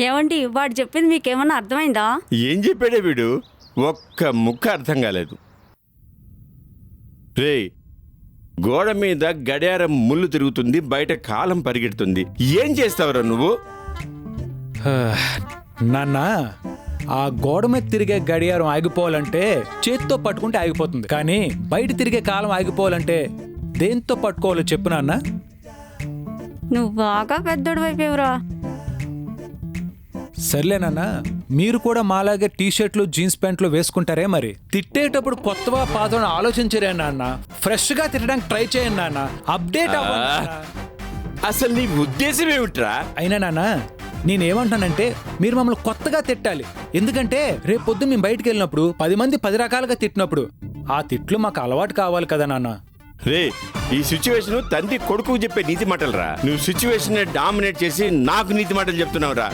ఏమండి వాడు చెప్పింది మీకేమన్నా అర్థమైందా? ఏం చెప్పాడే వీడు? ఒక్క ముక్క అర్థం కాలేదు. రే, గోడ మీద గడియారం ముళ్ళు తిరుగుతుంది, బయట కాలం పరిగెడుతుంది. ఏం చేస్తావురా నువ్వు? నాన్న, ఆ గోడ మీద తిరిగే గడియారం ఆగిపోవాలంటే చేత్తో పట్టుకుంటే ఆగిపోతుంది, కానీ బయట తిరిగే కాలం ఆగిపోవాలంటే దేంతో పట్టుకోవాలో చెప్పు నాన్న. నువ్వు బాగా పెద్దోడు అయిపోయావురా. సర్లేనన్నా, మీరు కూడా మాలాగే టీషర్ట్లు జీన్స్ ప్యాంట్లు వేసుకుంటారే, మరి తిట్టేటప్పుడు కొత్తగా పాతను ఆలోచించరే నాన్న. ఫ్రెష్ గా తిట్టడానికి ట్రై చేయండి నాన్న. అప్డేట్ అవ్వండి. అసలు నీ ఉద్దేశం ఏమిట్రా? అయినా నాన్న, నేనేమంటానంటే మీరు మమ్మల్ని కొత్తగా తిట్టాలి. ఎందుకంటే రేపు పొద్దు మేము బయటికి వెళ్ళినప్పుడు 10 మంది 10 రకాలుగా తిట్టినప్పుడు ఆ తిట్లు మాకు అలవాటు కావాలి కదా నాన్న. రే, ఈ సిచ్యువేషన్ తండ్రి కొడుకు చెప్పే నీతి మాటలు రా. నువ్వు సిచ్యువేషన్ డామినేట్ చేసి నాకు నీతి మాటలు చెప్తున్నావురా.